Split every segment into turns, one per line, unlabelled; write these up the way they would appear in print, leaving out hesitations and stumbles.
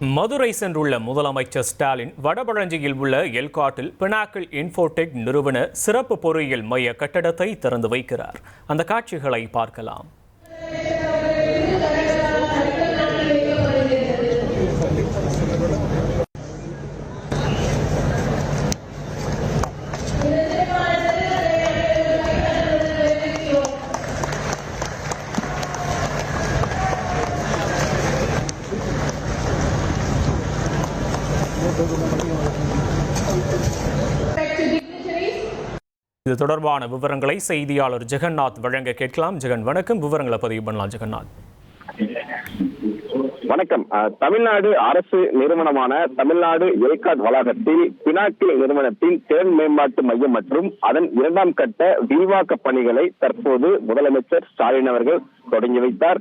மதுரை சென்றுள்ள முதலமைச்சர் ஸ்டாலின் வடபழஞ்சியில் உள்ள எல்காட்டில் பினாக்கிள் இன்ஃபோடெக் நிறுவன சிறப்பு பொறியியல் மைய கட்டடத்தை திறந்து வைக்கிறார். அந்த காட்சிகளை பார்க்கலாம். இது தொடர்பான விவரங்களை செய்தியாளர் ஜெகநாத் வழங்க கேட்கலாம். ஜெகன், வணக்கம். விவரங்களை பதிவு பண்ணலாம். ஜெகநாத்,
வணக்கம். தமிழ்நாடு அரசு நிறுவனமான தமிழ்நாடு எல்காட் வளாகத்தில் பினாக்கிள் நிறுவனத்தின் திறன் மேம்பாட்டு மையம் மற்றும் அதன் 2ஆம் கட்ட விரிவாக்க பணிகளை தற்போது முதலமைச்சர் ஸ்டாலின் அவர்கள் தொடங்கி வைத்தார்.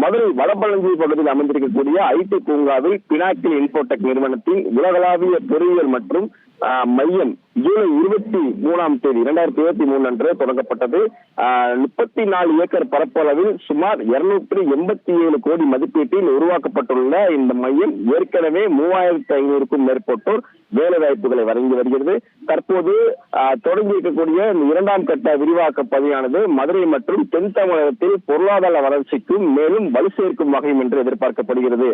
மதுரை வடபழஞ்சி பகுதியில் அமைந்திருக்கக்கூடிய ஐடி பூங்காவில் பினாக்கிள் இன்ஃபோடெக் நிறுவனத்தின் உலகளாவிய பொறியியல் மற்றும் மையம் ஜூலை 23ஆம் தேதி 2023 அன்று தொடங்கப்பட்டது. 34 ஏக்கர் பரப்பளவில் சுமார் 287 கோடி மதிப்பீட்டில் உருவாக்கப்பட்டுள்ள இந்த மையம் ஏற்கனவே 3500க்கும் மேற்பட்டோர் வேலை வாய்ப்புகளை வழங்கி வருகிறது. தற்போது தொடங்கி இருக்கக்கூடிய 2ஆம் கட்ட விரிவாக்க பணியானது மதுரை மற்றும் தென் தமிழகத்தில் பொருளாதார வளர்ச்சிக்கும் மேலும் வலு சேர்க்கும் வகையும் என்று எதிர்பார்க்கப்படுகிறது.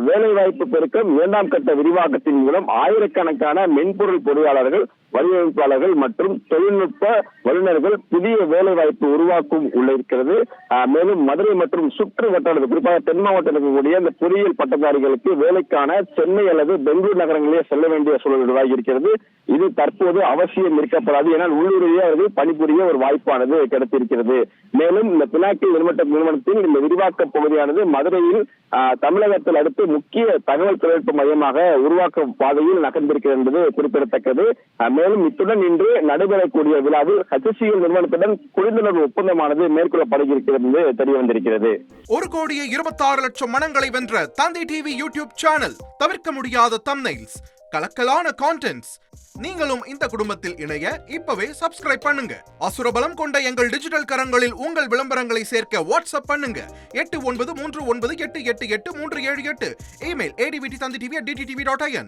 வேலை வாய்ப்பு பெருக்கம் 2ஆம் கட்ட விரிவாக்கத்தின் மூலம் ஆயிரக்கணக்கான மென்பொருள் பொறியாளர்கள், வடிவமைப்பாளர்கள் மற்றும் தொழில்நுட்ப வல்லுநர்கள் புதிய வேலை வாய்ப்பு உருவாக்கும் உள்ள இருக்கிறது. மேலும் மதுரை மற்றும் சுற்று வட்டாரத்தில், குறிப்பாக தென் மாவட்டத்தில் இருக்கக்கூடிய இந்த பொறியியல் பட்டதாரிகளுக்கு வேலைக்கான சென்னை அல்லது பெங்களூர் நகரங்களே செல்ல வேண்டிய சூழல் உருவாகி இருக்கிறது. இது தற்போது அவசியம் இருக்கப்படாது. ஏனால் உள்ளூரிலேயே அவர்கள் பணிபுரிய ஒரு வாய்ப்பானது கிடைத்திருக்கிறது. மேலும் இந்த பினாக்கிள் நிறுவனத்தின் இந்த விரிவாக்க பகுதியானது மதுரையில் தமிழகத்தில் அடுத்து முக்கிய தகவல் தொழில்நுட்ப மையமாக உருவாக்க பாதையில் நகர்ந்திருக்கிறது என்பது குறிப்பிடத்தக்கது. மேலும் இத்துடன் இன்று நடைபெறக்கூடிய விழாவில் HCL நிறுவனத்துடன் புரிந்துணர்வு ஒப்பந்தமானது மேற்கொள்ளப்படுகிறது என்று தெரிய வந்திருக்கிறது.
1,26,00,000 மனங்களை வென்ற தந்தி டிவி யூடியூப் சேனல். தவிர்க்க முடியாத தம்ப்நெயில்ஸ், கலக்கலான கான்டென்ட்ஸ். நீங்களும் இந்த குடும்பத்தில் இணைய இப்பவே சப்ஸ்கிரைப் பண்ணுங்க. அசுரபலம் கொண்ட எங்கள் டிஜிட்டல் கரங்களில் உங்கள் விளம்பரங்களை சேர்க்க வாட்ஸ்அப் பண்ணுங்க. 8939888378. Email advttv@dttv.in.